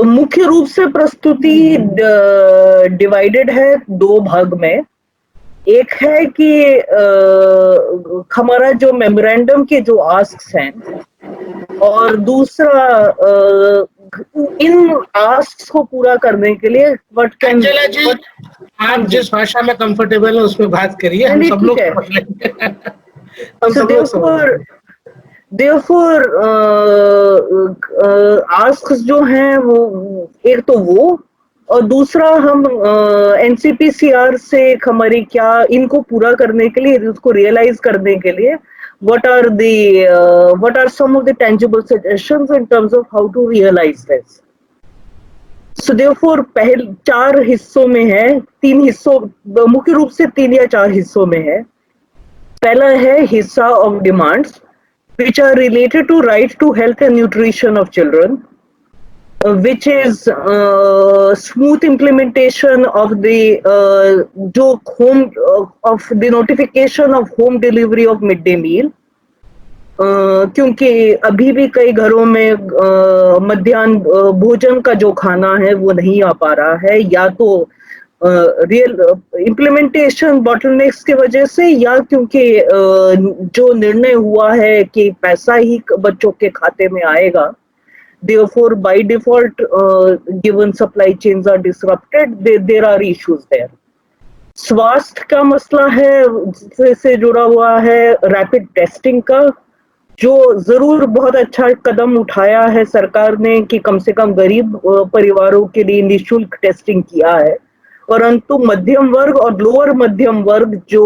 मुख्य रूप से प्रस्तुति डिवाइडेड है दो भाग में। एक है कि हमारा जो मेमोरेंडम के जो आस्क्स हैं, और दूसरा इन आस्क्स को पूरा करने के लिए व्हाट कैन जी, आप जिस भाषा में कंफर्टेबल है उसमें बात करिए, हम सब लोग समझ लेंगे। हम सब लोग समझ लेंगे। Therefore, आस्क्स जो हैं वो एक तो वो, और दूसरा हम एनसीपीसीआर से हमारी क्या इनको पूरा करने के लिए, उसको रियलाइज करने के लिए what are some of the tangible suggestions in terms of how to realize this. So therefore पहले 4 हिस्सों में है, 3 हिस्सों, मुख्य रूप से 3 या 4 हिस्सों में है। पहला है हिस्सा of demands which are related to right to health and nutrition of children, which is smooth implementation of the of the notification of home delivery of midday meal, क्योंकि अभी भी कई घरों में मध्याह्न भोजन का जो खाना है वो नहीं आ पा रहा है, या तो रियल इम्प्लीमेंटेशन बॉटलनेक्स की वजह से, या क्योंकि जो निर्णय हुआ है कि पैसा ही बच्चों के खाते में आएगा, therefore by default given supply chains are disrupted, there are issues there. स्वास्थ्य का मसला है से जुड़ा हुआ है रैपिड टेस्टिंग का, जो जरूर बहुत अच्छा कदम उठाया है सरकार ने कि कम से कम गरीब परिवारों के लिए निःशुल्क टेस्टिंग किया है, परंतु मध्यम वर्ग और लोअर मध्यम वर्ग जो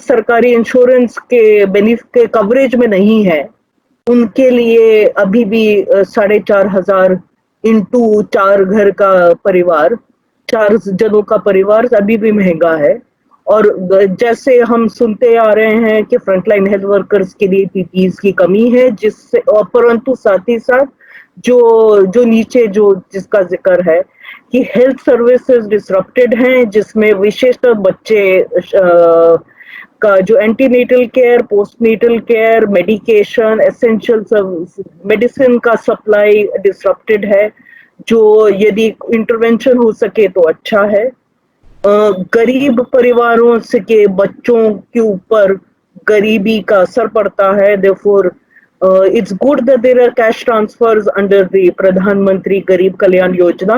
सरकारी इंश्योरेंस के बेनिफिट के कवरेज में नहीं है, उनके लिए अभी भी 4,500 इंटू 4 घर का परिवार, 4 जनों का परिवार अभी भी महंगा है। और जैसे हम सुनते आ रहे हैं कि फ्रंटलाइन हेल्थ वर्कर्स के लिए पीपीईज की कमी है, जिससे परंतु साथ ही साथ जो नीचे जो जिसका जिक्र है कि हेल्थ सर्विसेज डिसरप्टेड हैं, जिसमें विशेषतः बच्चे का जो antenatal care, postnatal care, medication, essential medicine का सप्लाई डिसरप्टेड है, जो यदि इंटरवेंशन हो सके तो अच्छा है। गरीब परिवारों से के बच्चों के ऊपर गरीबी का असर पड़ता है, therefore it's good that there are cash transfers under the प्रधानमंत्री गरीब कल्याण योजना,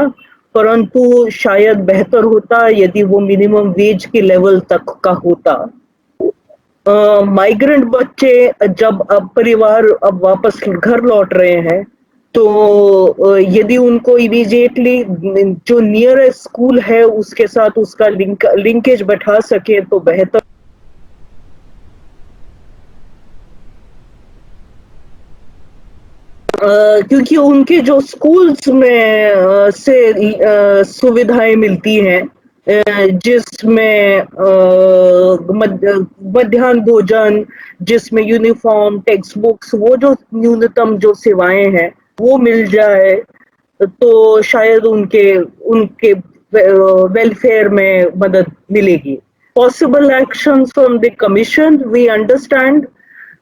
परंतु शायद बेहतर होता यदि वो मिनिमम वेज के लेवल तक का होता। माइग्रेंट बच्चे जब अब परिवार अब वापस घर लौट रहे हैं, तो यदि उनको इमीडिएटली जो नियरेस्ट स्कूल है उसके साथ उसका लिंकेज बैठा सके तो बेहतर, क्योंकि उनके जो स्कूल्स में से सुविधाएं मिलती हैं, जिसमें मध्याह्न भोजन, जिसमें यूनिफॉर्म, टेक्स्ट बुक्स, वो जो न्यूनतम जो सेवाएं हैं वो मिल जाए तो शायद उनके वेलफेयर में मदद मिलेगी। Possible actions from the commission, we understand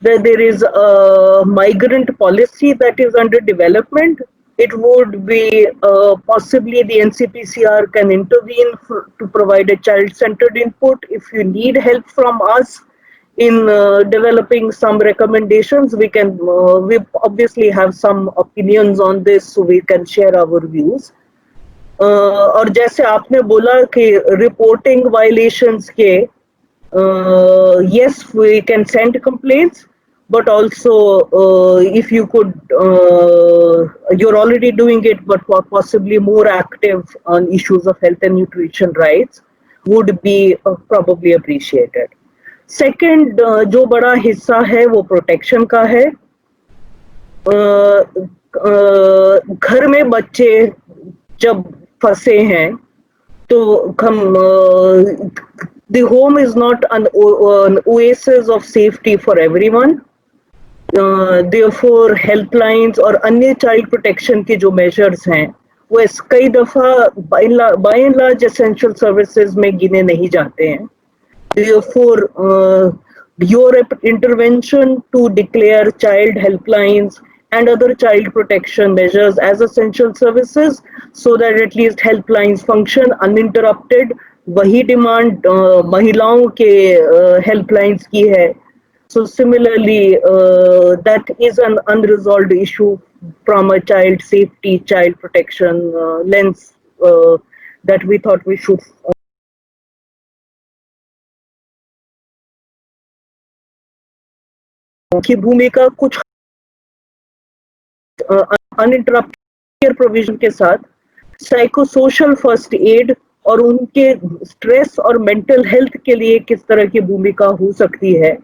that there is a migrant policy that is under development. It would be possibly the NCPCR can intervene to provide a child-centered input. If you need help from us in developing some recommendations, we obviously have some opinions on this, so we can share our views. और जैसे आपने बोला कि reporting violations के, yes, we can send complaints, but also if you could, you're already doing it, but possibly more active on issues of health and nutrition rights would be probably appreciated. Second, जो बड़ा हिस्सा है वो protection का है। घर में बच्चे जब फंसे हैं तो हम the home is not an oasis of safety for everyone. Therefore helplines और अन्य child protection के जो measures हैं वो कई दफा by and large essential services में गिने नहीं जाते हैं। Therefore your intervention to declare child helplines and other child protection measures as essential services so that at least helplines function uninterrupted. वही डिमांड महिलाओं के हेल्पलाइंस की है. So similarly, that is an unresolved issue from a child safety, child protection lens that we thought we should की भूमिका कुछ uninterrupted care provision के साथ साइको सोशल फर्स्ट एड और उनके स्ट्रेस और मेंटल हेल्थ के लिए किस तरह की भूमिका हो सकती है,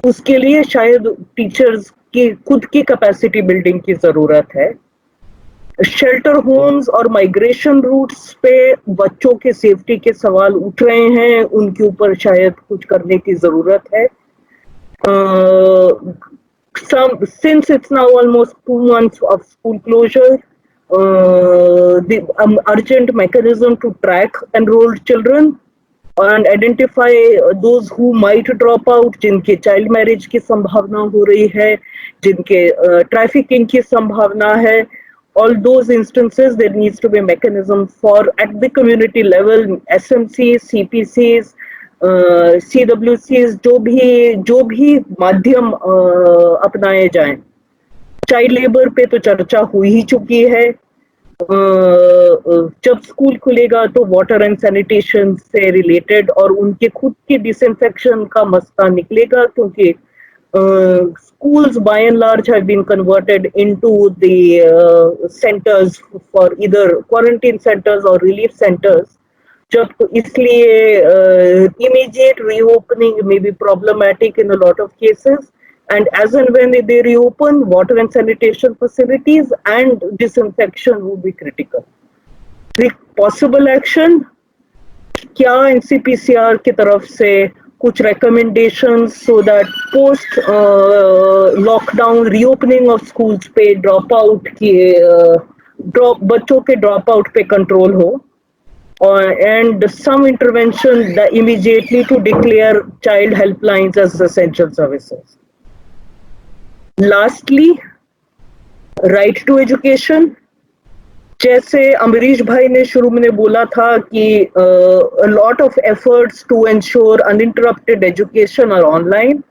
उसके लिए शायद टीचर्स की खुद की कैपेसिटी बिल्डिंग की जरूरत है. शेल्टर होम्स और माइग्रेशन रूट्स पे बच्चों के सेफ्टी के सवाल उठ रहे हैं, उनके ऊपर शायद कुछ करने की जरूरत है. Since it's now almost 2 months of school closure, the urgent mechanism to track enrolled children and identify those who might drop out, जिनके child marriage की संभावना हो रही है, जिनके trafficking की संभावना है, all those instances there needs to be a mechanism for at the community level, SMCs, CPCs, CWCs, जो भी माध्यम अपनाए जाएं. चाइल्ड लेबर पे तो चर्चा हो ही चुकी है. जब स्कूल खुलेगा तो वाटर एंड सैनिटेशन से रिलेटेड और उनके खुद के डिसइंफेक्शन का मसला निकलेगा, क्योंकि schools by and large have been converted into the centers for either quarantine centers or relief centers. जब तो इसलिए immediate reopening may be problematic in a lot of cases, and as and when they reopen, water and sanitation facilities and disinfection will be critical. The possible action, क्या NCPCR की तरफ से कुछ recommendations so that post lockdown reopening of schools पे drop out की बच्चों के drop out पे control हो, and some intervention that immediately to declare child helplines as essential services. Lastly, right to education. जैसे अमरीश भाई ने शुरू में बोला था कि a lot of efforts to ensure uninterrupted education are online.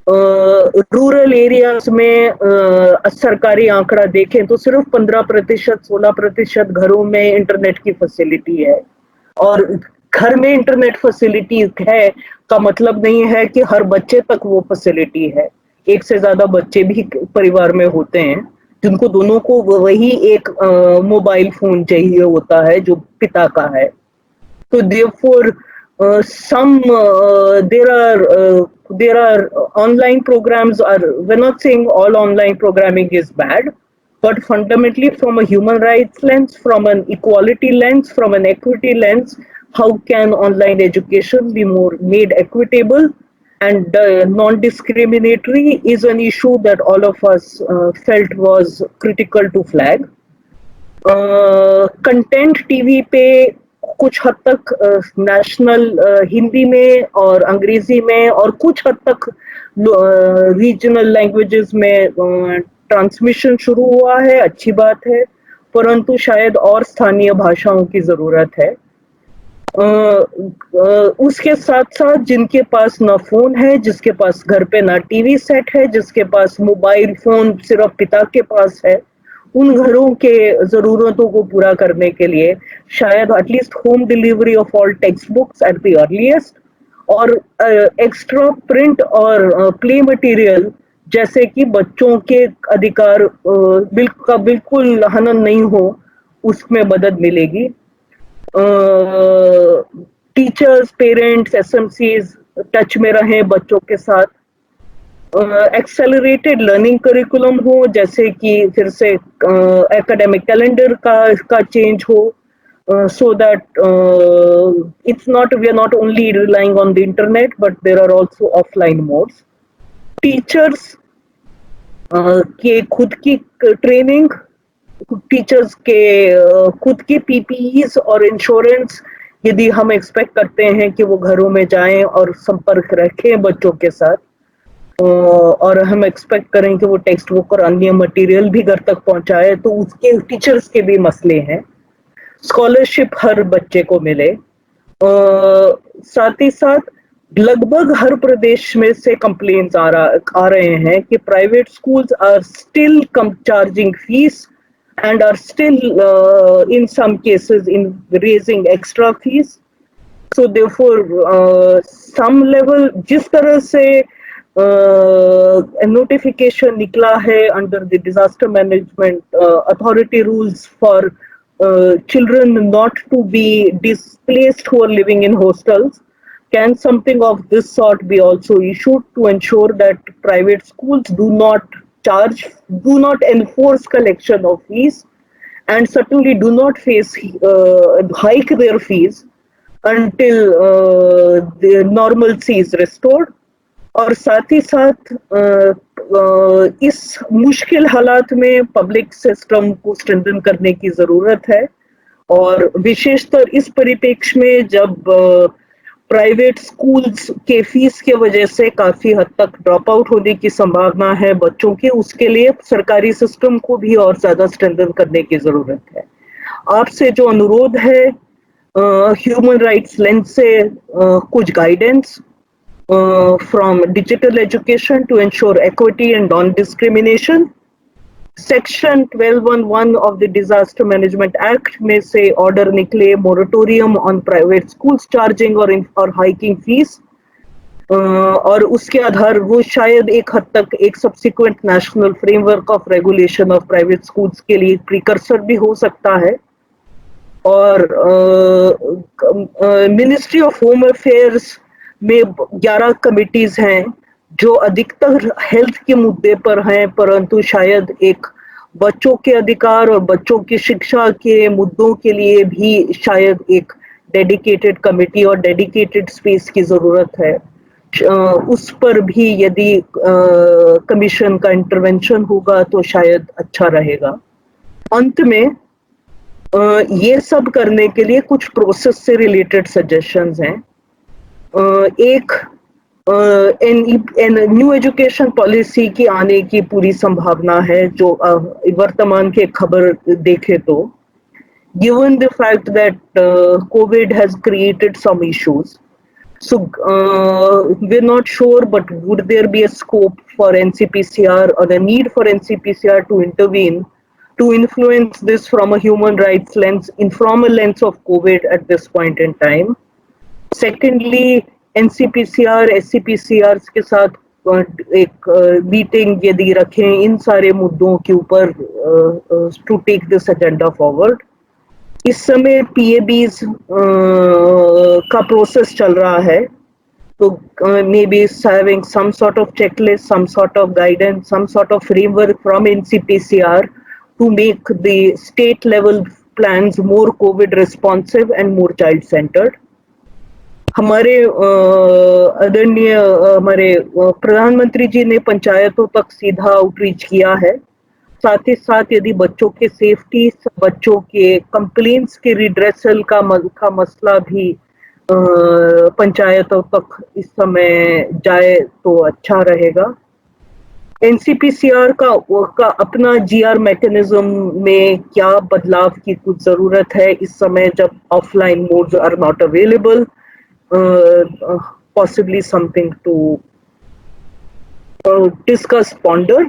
Rural areas में सरकारी आंकड़ा देखें तो सिर्फ 15%, 16% घरों में इंटरनेट की फैसिलिटी है. और घर में इंटरनेट फैसिलिटी है का मतलब नहीं है कि हर बच्चे तक वो फैसिलिटी है. एक से ज्यादा बच्चे भी परिवार में होते हैं जिनको दोनों को वही एक मोबाइल फोन चाहिए होता है जो पिता का है. तो therefore there are online programs. We're not saying all online programming is bad, but fundamentally from a human rights lens, from an equality lens, from an equity lens, how can online education be more made equitable and non-discriminatory is an issue that all of us felt was critical to flag. Content TV पे कुछ हद तक national Hindi में और अंग्रेजी में और कुछ हद तक रीजनल लैंग्वेजेस में ट्रांसमिशन शुरू हुआ है, अच्छी बात है, परंतु शायद और स्थानीय भाषाओं की जरूरत है. उसके साथ साथ जिनके पास ना फोन है, जिसके पास घर पे ना टीवी सेट है, जिसके पास मोबाइल फोन सिर्फ पिता के पास है, उन घरों के जरूरतों को पूरा करने के लिए शायद at least home delivery of all text books at the earliest और एक्स्ट्रा प्रिंट और प्ले मटेरियल, जैसे कि बच्चों के अधिकार का बिल्कुल हनन नहीं हो, उसमें मदद मिलेगी. टीचर्स, पेरेंट्स, एसएमसीज टच में रहें बच्चों के साथ. एक्सेलरेटेड लर्निंग करिकुलम हो, जैसे कि फिर से एकेडमिक कैलेंडर का चेंज हो, so that we are not only relying on the internet but there are also offline modes. Teachers के खुद की ट्रेनिंग, टीचर्स के खुद की पीपीईज और इंश्योरेंस, यदि हम एक्सपेक्ट करते हैं कि वो घरों में जाएं और संपर्क रखें बच्चों के साथ, और हम एक्सपेक्ट करें कि वो टेक्स्ट बुक और अन्य मटेरियल भी घर तक पहुंचाए, तो उसके टीचर्स के भी मसले हैं। स्कॉलरशिप हर बच्चे को मिले। साथ ही साथ लगभग हर प्रदेश में से कंप्लेंट्स आ रहे हैं कि private schools are still charging fees and are still in some cases in raising extra fees. So therefore some level जिस तरह से नोटिफिकेशन निकला है under the disaster management authority rules for children not to be displaced who are living in hostels, can something of this sort be also issued to ensure that private schools do not enforce collection of fees, and certainly do not hike their fees until the normalcy is restored. और साथ ही साथ इस मुश्किल हालात में public system को strengthen करने की जरूरत है, और विशेषतर इस परिप्रेक्ष्य में जब प्राइवेट स्कूल्स के फीस के वजह से काफी हद तक ड्रॉप आउट होने की संभावना है बच्चों की, उसके लिए सरकारी सिस्टम को भी और ज्यादा स्ट्रेंथन करने की जरूरत है। आपसे जो अनुरोध है ह्यूमन राइट्स लेंस से कुछ guidance from digital education to ensure equity and non-discrimination. Section 1211 of the Disaster Management Act में से order निकले moratorium on private schools charging or hiking fees, और उसके आधार वो शायद एक हद तक एक subsequent national framework of regulation of private schools के लिए precursor भी हो सकता है। और मिनिस्ट्री ऑफ होम अफेयर्स में 11 कमिटीज हैं जो अधिकतर हेल्थ के मुद्दे पर हैं, परंतु शायद एक बच्चों के अधिकार और बच्चों की शिक्षा के मुद्दों के लिए भी शायद एक डेडिकेटेड कमिटी और डेडिकेटेड स्पेस की जरूरत है। उस पर भी यदि कमीशन का इंटरवेंशन होगा तो शायद अच्छा रहेगा। अंत में ये सब करने के लिए कुछ प्रोसेस से रिलेटेड सजेशंस हैं। एक न्यू एजुकेशन पॉलिसी की आने की पूरी संभावना है, जो वर्तमान के खबर देखे तो, given the fact that COVID has created some issues, so we're not sure, but would there be a scope for NCPCR or the need for NCPCR to intervene to influence this from a human rights lens, from a lens of COVID at this point in time? Secondly, NCPCR, SCPCR के साथ एक meeting यदि रखें इन सारे मुद्दों के ऊपर to take this agenda forward. इस समय PABs का प्रोसेस चल रहा है, तो maybe having some sort of checklist, some sort of guidance, some sort of framework from NCPCR to make the state level plans more COVID responsive and more child centered. हमारे आदरणीय हमारे प्रधानमंत्री जी ने पंचायतों तक सीधा आउटरीच किया है। साथ ही साथ यदि बच्चों के सेफ्टी, बच्चों के कंप्लेंट्स के रिड्रेसल का मसला भी पंचायतों तक इस समय जाए तो अच्छा रहेगा। एनसीपीसीआर का अपना जीआर मैकेनिज्म में क्या बदलाव की कुछ जरूरत है इस समय जब offline modes are not available, possibly something to discuss, ponder.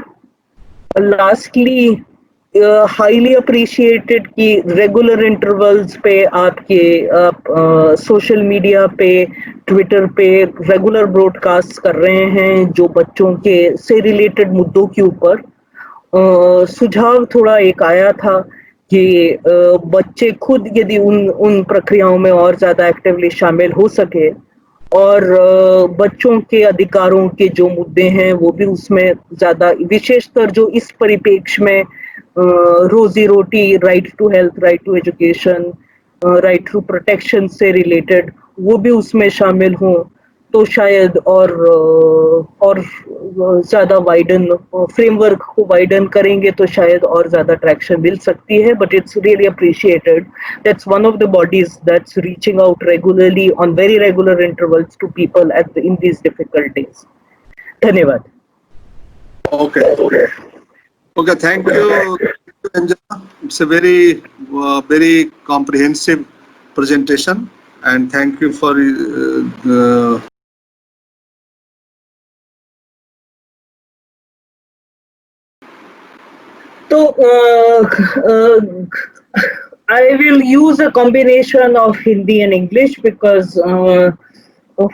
Lastly, highly appreciated कि रेगुलर इंटरवल्स पे आपके सोशल मीडिया पे, ट्विटर पे रेगुलर ब्रॉडकास्ट कर रहे हैं जो बच्चों के से रिलेटेड मुद्दों के ऊपर। सुझाव थोड़ा एक आया था कि बच्चे खुद यदि उन प्रक्रियाओं में और ज्यादा एक्टिवली शामिल हो सके और बच्चों के अधिकारों के जो मुद्दे हैं वो भी उसमें ज्यादा, विशेषकर जो इस परिप्रेक्ष्य में रोजी रोटी, right to health, right to education, right to protection से रिलेटेड, वो भी उसमें शामिल हों तो शायद और ज्यादा वाइडन फ्रेमवर्क को वाइडन करेंगे तो शायद और ज्यादा ट्रैक्शन मिल सकती है। But it's really appreciated that's one of the bodies that's reaching out regularly on very regular intervals to people in these difficult days. धन्यवाद। Okay. Okay. Thank you, Anjana. It's a very comprehensive presentation, and thank you for So I will use a combination of Hindi and English because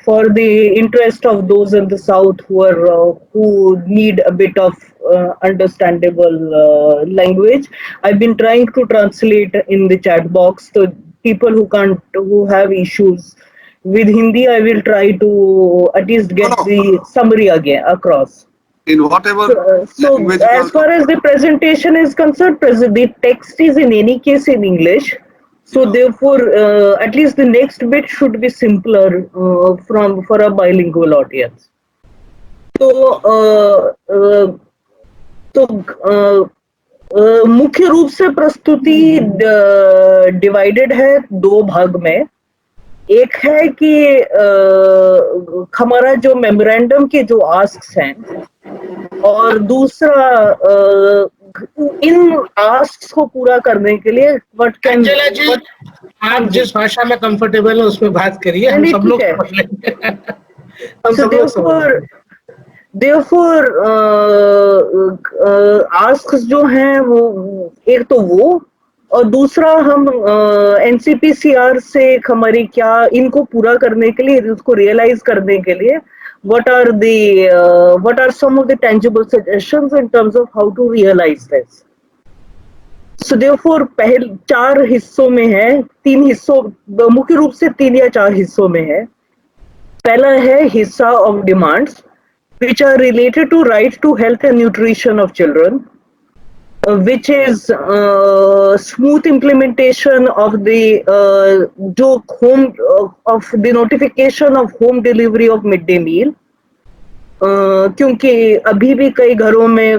for the interest of those in the south who need a bit of understandable language, I've been trying to translate in the chat box. So people who have issues with Hindi, I will try to at least get the summary again across. in whatever So language. as far as the presentation is concerned, the text is in any case in English. So therefore, at least the next bit should be simpler for a bilingual audience. मुख्य रूप से प्रस्तुति divided है दो भाग में. एक है कि हमारा जो मेमोरेंडम के जो आस्क्स हैं और दूसरा इन आस्क्स को पूरा करने के लिए व्हाट कैन अंजला जी आप जिस भाषा में कंफर्टेबल है उसमें बात करिए, हम सब लोग समझ लेंगे. हम सब लोग समझ. Therefore, आस्क्स जो हैं वो एक तो वो और दूसरा हम एनसीपीसीआर से हमारी क्या इनको पूरा करने के लिए उसको रियलाइज करने के लिए what are some of the tangible suggestions in terms of how to realize this. So therefore पहले 4 हिस्सों में है, 3 हिस्सों मुख्य रूप से 3 या 4 हिस्सों में है. पहला है हिस्सा of demands which are related to right to health and nutrition of children, which is smooth implementation of the of the notification of home delivery of midday meal. क्योंकि अभी भी कई घरों में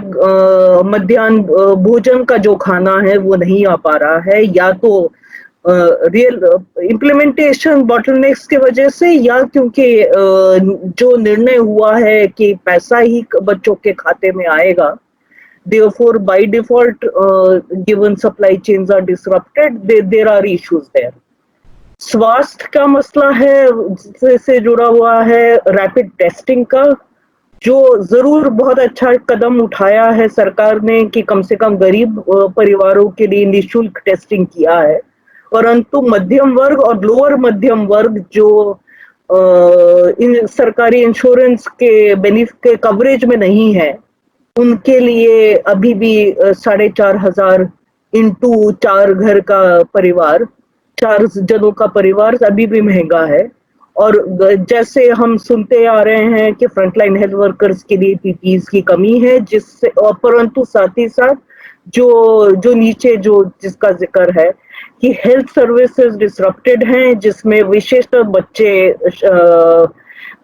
मध्याह्न भोजन का जो खाना है वो नहीं आ पा रहा है, या तो रियल इम्प्लीमेंटेशन बॉटलनेक्स की वजह से या क्योंकि जो निर्णय हुआ है कि पैसा ही बच्चों के खाते में आएगा. Therefore, by default, given supply chains are disrupted, there are issues there. स्वास्थ्य का मसला है से जुड़ा हुआ है रैपिड टेस्टिंग का, जो जरूर बहुत अच्छा कदम उठाया है सरकार ने कि कम से कम गरीब परिवारों के लिए निःशुल्क टेस्टिंग किया है, परंतु मध्यम वर्ग और लोअर मध्यम वर्ग जो इन सरकारी इंश्योरेंस के कवरेज में नहीं है, उनके लिए अभी भी 4,500 इंटू 4 घर का परिवार, 4 जनों का परिवार अभी भी महंगा है. और जैसे हम सुनते आ रहे हैं कि फ्रंटलाइन हेल्थ वर्कर्स के लिए पीपीईज की कमी है, जिससे परंतु साथ ही साथ जो नीचे जिसका जिक्र है कि हेल्थ सर्विसेज डिसरप्टेड हैं, जिसमें विशेषतः बच्चे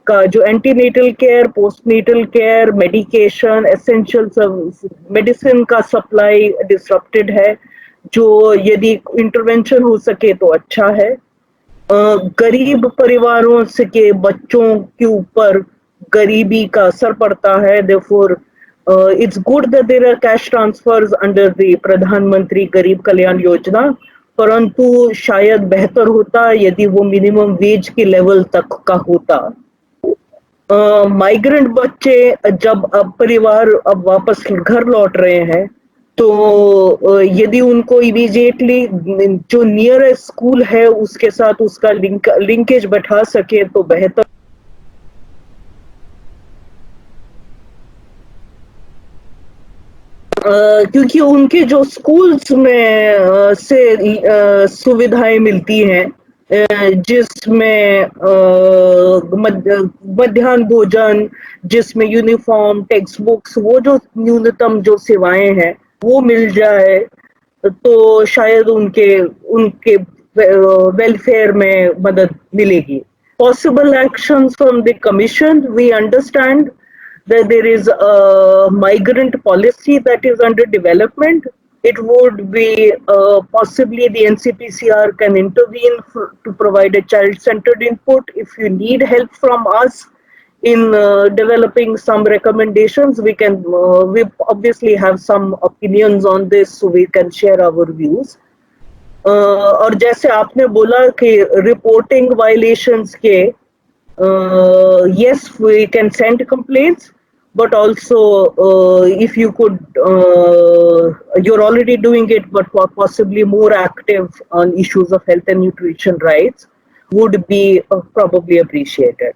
का जो antenatal care, postnatal care, medication, essential medicine का सप्लाई डिसरप्टेड है, जो यदि इंटरवेंशन हो सके तो अच्छा है. गरीब परिवारों से के बच्चों के ऊपर गरीबी का असर पड़ता है. Therefore, it's good that there are cash transfers under the प्रधानमंत्री गरीब कल्याण योजना, परंतु शायद बेहतर होता यदि वो मिनिमम वेज के लेवल तक का होता. माइग्रेंट बच्चे जब अब परिवार अब वापस घर लौट रहे हैं, तो यदि उनको इमीडिएटली जो नियरेस्ट स्कूल है उसके साथ उसका लिंकेज बैठा सके तो बेहतर. क्योंकि उनके जो स्कूल्स में से सुविधाएं मिलती हैं, जिसमें मध्याह्न भोजन, जिसमें यूनिफॉर्म, टेक्स्ट बुक्स, वो जो न्यूनतम जो सेवाएं हैं वो मिल जाए तो शायद उनके वेलफेयर में मदद मिलेगी. Possible actions from the commission, we understand that there is a migrant policy that is under development. It would be possibly the NCPCR can intervene to provide a child-centered input. If you need help from us in developing some recommendations. We obviously have some opinions on this, so we can share our views. और जैसे आपने बोला कि reporting violations के, yes, we can send complaints, but also if you could, you're already doing it, but possibly more active on issues of health and nutrition rights would be probably appreciated.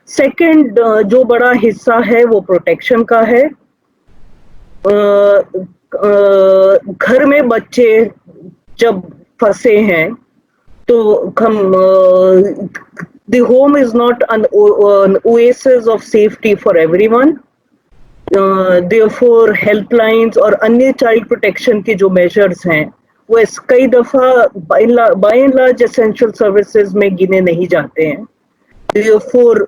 Second जो बड़ा हिस्सा है वो protection का है. घर में बच्चे जब फंसे हैं तो हम the home is not an oasis of safety for everyone. Therefore helplines और अन्य चाइल्ड प्रोटेक्शन के जो मेजर्स हैं वो कई दफा by and large essential services में गिने नहीं जाते हैं. Therefore,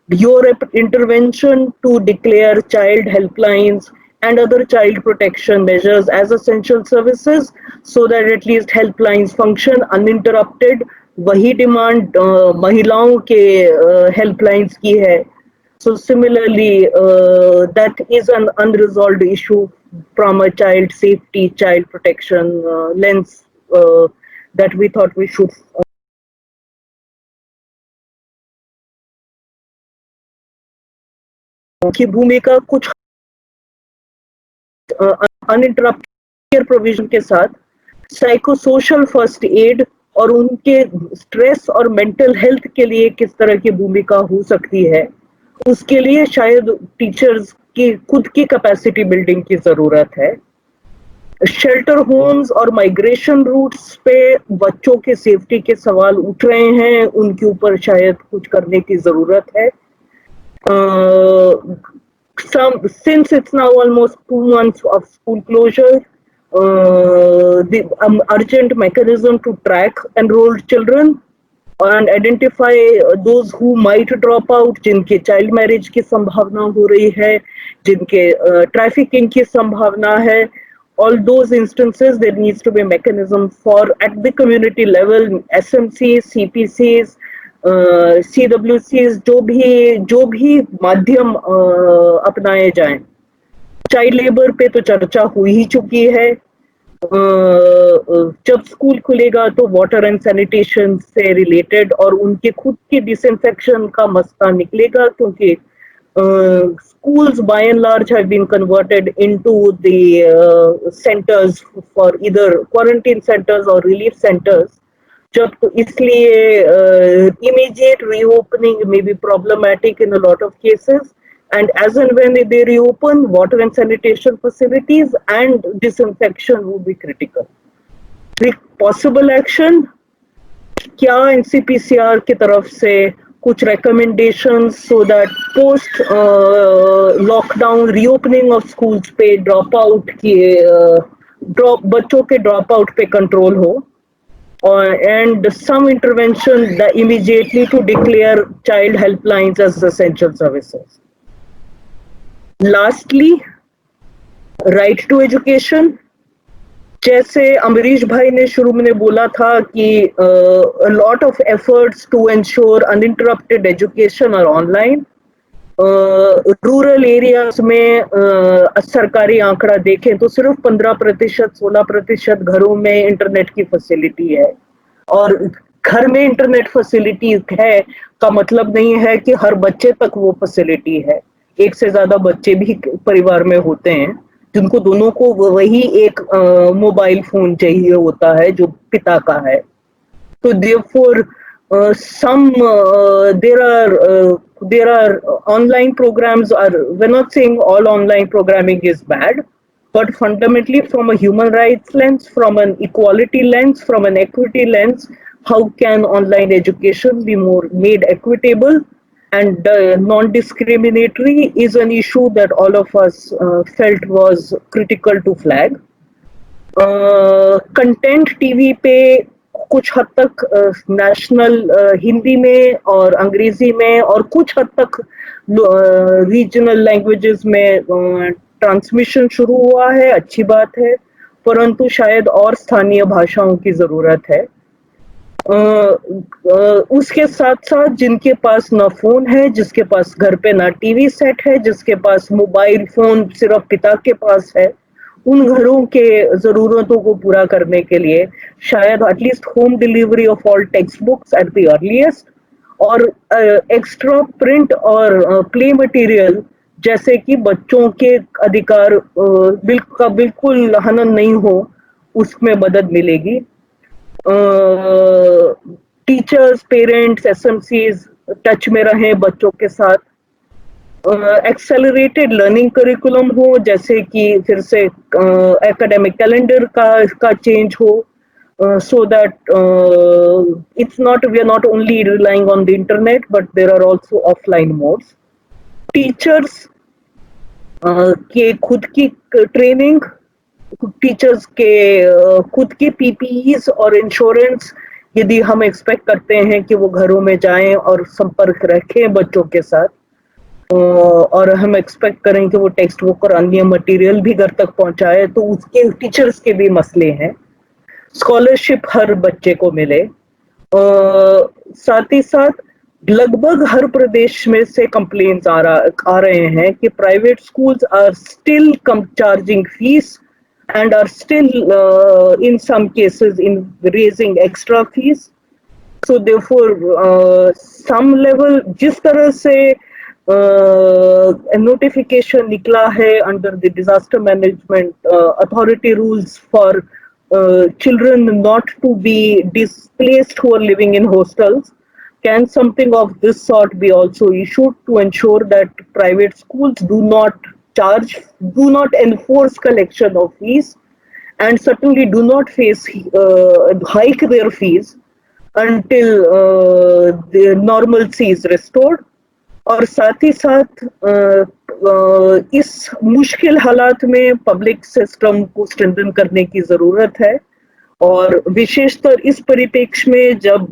your intervention to declare child helplines and other child protection measures as essential services, so that at least helplines function uninterrupted. वही demand महिलाओं के helplines की है. So similarly, that is an unresolved issue from a child safety, child protection lens that we thought we should की भूमिका कुछ uninterrupted care provision के साथ साइकोसोशल फर्स्ट एड और उनके स्ट्रेस और मेंटल हेल्थ के लिए किस तरह की भूमिका हो सकती है, उसके लिए शायद टीचर्स की खुद की कैपेसिटी बिल्डिंग की जरूरत है. शेल्टर होम्स और माइग्रेशन रूट्स पे बच्चों के सेफ्टी के सवाल उठ रहे हैं, उनके ऊपर शायद कुछ करने की जरूरत है. Since it's now almost 2 months of school closure, the urgent mechanism to track enrolled children and identify those who might drop out, जिनके child marriage की संभावना हो रही है, जिनके trafficking की संभावना है, all those instances there needs to be a mechanism for at the community level, SMCs, CPCs, CWCs, जो भी माध्यम अपनाए जाएं. चाइल्ड लेबर पे तो चर्चा हो ही चुकी है. जब स्कूल खुलेगा तो वाटर एंड सैनिटेशन से रिलेटेड और उनके खुद की डिसइंफेक्शन का मसला निकलेगा, क्योंकि schools by and large have been converted into the centers for either quarantine centers or relief centers. जब तो इसलिए immediate reopening may be problematic in a lot of cases, and as and when they reopen, water and sanitation facilities and disinfection will be critical. The possible action, क्या NCPCR की तरफ से कुछ recommendations so that post lockdown reopening of schools पे dropout की बच्चों के dropout पे control हो, and some intervention that immediately to declare child helplines as essential services. Lastly, right to education. जैसे अमरीश भाई ने शुरू में बोला था कि a lot of efforts to ensure uninterrupted education are online. Rural areas में सरकारी आंकड़ा देखें तो सिर्फ 15%, 16% घरों में इंटरनेट की फैसिलिटी है. और घर में इंटरनेट फैसिलिटी है का मतलब नहीं है कि हर बच्चे तक वो फैसिलिटी है. एक से ज्यादा बच्चे भी परिवार में होते हैं जिनको दोनों को वही एक मोबाइल फोन चाहिए होता है जो पिता का है. तो therefore there are online programs. We're not saying all online programming is bad, but fundamentally from a human rights lens, from an equality lens, from an equity lens, how can online education be more made equitable and non-discriminatory is an issue that all of us felt was critical to flag. Content TV पे कुछ हद तक national Hindi में और अंग्रेजी में और कुछ हद तक रीजनल लैंग्वेजेस में ट्रांसमिशन शुरू हुआ है, अच्छी बात है, परंतु शायद और स्थानीय भाषाओं की जरूरत है. उसके साथ साथ जिनके पास ना फोन है, जिसके पास घर पे ना टीवी सेट है, जिसके पास मोबाइल फोन सिर्फ पिता के पास है, उन घरों के जरूरतों को पूरा करने के लिए शायद at least home delivery of all text books at the earliest, और एक्स्ट्रा प्रिंट और प्ले मटेरियल, जैसे कि बच्चों के अधिकार बिल्कुल हनन नहीं हो, उसमें मदद मिलेगी। टीचर्स, पेरेंट्स, एसएमसीज टच में रहें बच्चों के साथ। एक्सेलरेटेड लर्निंग करिकुलम हो, जैसे कि फिर से एकेडमिक कैलेंडर का चेंज हो, so that it's not, we are not only relying on the internet but there are also offline modes. Teachers के खुद की ट्रेनिंग, टीचर्स के खुद की पीपीईज और इंश्योरेंस, यदि हम एक्सपेक्ट करते हैं कि वो घरों में जाएं और संपर्क रखें बच्चों के साथ, और हम एक्सपेक्ट करें कि वो टेक्स्ट बुक और अन्य मटेरियल भी घर तक पहुंचाए, तो उसके टीचर्स के भी मसले हैं। स्कॉलरशिप हर बच्चे को मिले। साथ ही साथ लगभग हर प्रदेश में से कंप्लेंट्स आ रहे हैं कि private schools are still charging fees and are still in some cases in raising extra fees. So therefore some level, जिस तरह से notification निकला है under the disaster management authority rules for children not to be displaced who are living in hostels, can something of this sort be also issued to ensure that private schools do not enforce collection of fees, and certainly do not hike their fees until the normalcy is restored. और साथ ही साथ इस मुश्किल हालात में public system को strengthen करने की जरूरत है, और विशेषतर इस परिप्रेक्ष्य में जब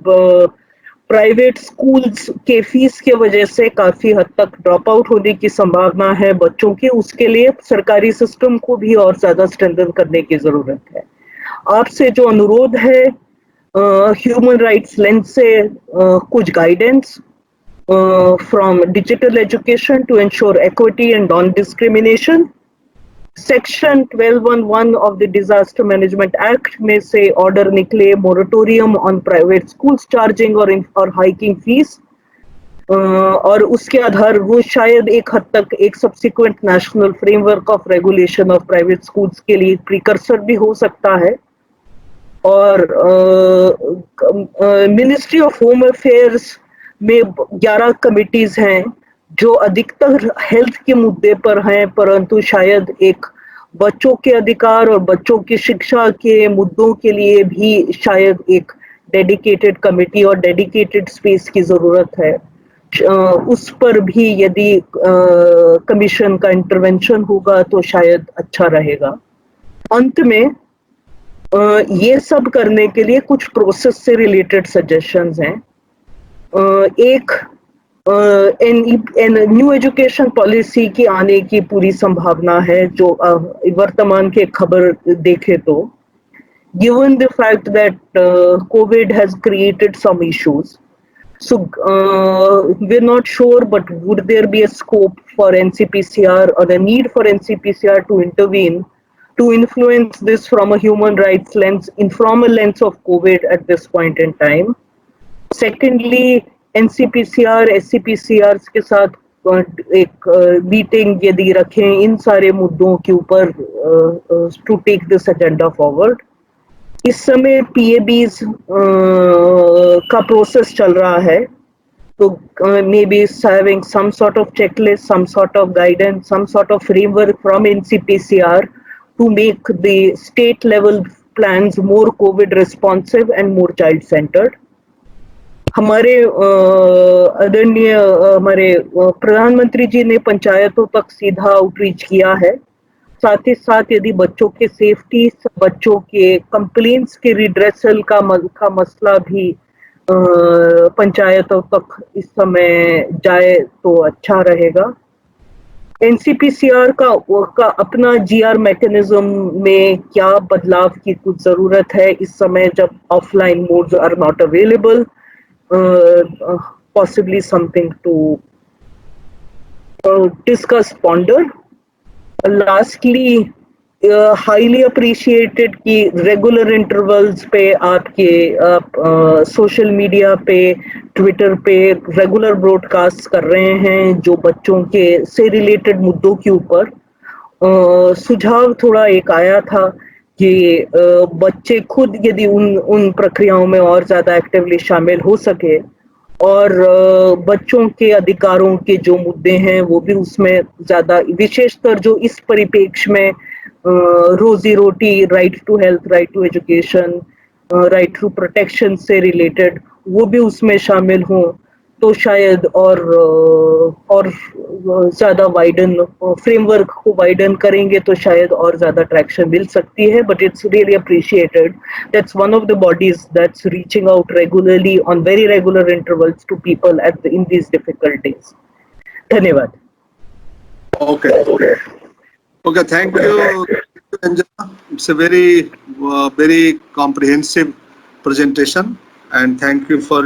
प्राइवेट स्कूल्स के फीस के वजह से काफी हद तक ड्रॉप आउट होने की संभावना है बच्चों की, उसके लिए सरकारी सिस्टम को भी और ज्यादा स्ट्रेंथन करने की जरूरत है। आपसे जो अनुरोध है, ह्यूमन राइट्स लेंस से कुछ guidance from digital education to ensure equity and non discrimination. Section 12(1) of the Disaster Management Act में से ऑर्डर निकले moratorium on private schools charging और हाइकिंग फीस, और उसके आधार वो शायद एक हद तक एक subsequent national framework of regulation of private schools के लिए प्रिकर्सर भी हो सकता है। और मिनिस्ट्री ऑफ होम अफेयर्स में 11 कमिटीज हैं जो अधिकतर हेल्थ के मुद्दे पर हैं, परंतु शायद एक बच्चों के अधिकार और बच्चों की शिक्षा के मुद्दों के लिए भी शायद एक डेडिकेटेड कमिटी और डेडिकेटेड स्पेस की जरूरत है। उस पर भी यदि कमीशन का इंटरवेंशन होगा तो शायद अच्छा रहेगा। अंत में ये सब करने के लिए कुछ प्रोसेस से रिलेटेड सजेशंस हैं। एक न्यू एजुकेशन पॉलिसी की आने की पूरी संभावना है, जो वर्तमान के खबर देखे तो, given the fact that COVID has created some issues, so we're not sure, but would there be a scope for NCPCR or a need for NCPCR to intervene to influence this from a human rights lens, from a lens of COVID at this point in time? Secondly, NCPCR, SCPCR के साथ एक meeting यदि रखें इन सारे मुद्दों के ऊपर to take this agenda forward. इस समय PABs का प्रोसेस चल रहा है, तो maybe having some sort of checklist, some sort of guidance, some sort of framework from NCPCR to make the state level plans more COVID responsive and more child centered. हमारे आदरणीय हमारे प्रधानमंत्री जी ने पंचायतों तक सीधा आउटरीच किया है। साथ ही साथ यदि बच्चों के सेफ्टी, बच्चों के कंप्लेंट्स के रिड्रेसल का मसला भी पंचायतों तक इस समय जाए तो अच्छा रहेगा। एनसीपीसीआर का अपना जीआर मैकेनिज्म में क्या बदलाव की कुछ जरूरत है इस समय जब offline modes are not available, possibly something to discuss, ponder. Lastly, highly appreciated कि रेगुलर इंटरवल्स पे आपके सोशल मीडिया पे, ट्विटर पे रेगुलर ब्रॉडकास्ट कर रहे हैं जो बच्चों के से रिलेटेड मुद्दों के ऊपर। सुझाव थोड़ा एक आया था कि बच्चे खुद यदि उन प्रक्रियाओं में और ज्यादा एक्टिवली शामिल हो सके और बच्चों के अधिकारों के जो मुद्दे हैं वो भी उसमें ज्यादा, विशेषकर जो इस परिप्रेक्ष्य में रोजी रोटी, right to health, right to education, right to protection से रिलेटेड वो भी उसमें शामिल हों तो शायद और ज्यादा वाइडन फ्रेमवर्क को वाइडन करेंगे तो शायद और ज्यादा ट्रैक्शन मिल सकती है। But it's really appreciated that's one of the bodies that's reaching out regularly on very regular intervals to people at in these difficult days. धन्यवाद। Okay, thank you, Anjana. It's a very comprehensive presentation, and thank you for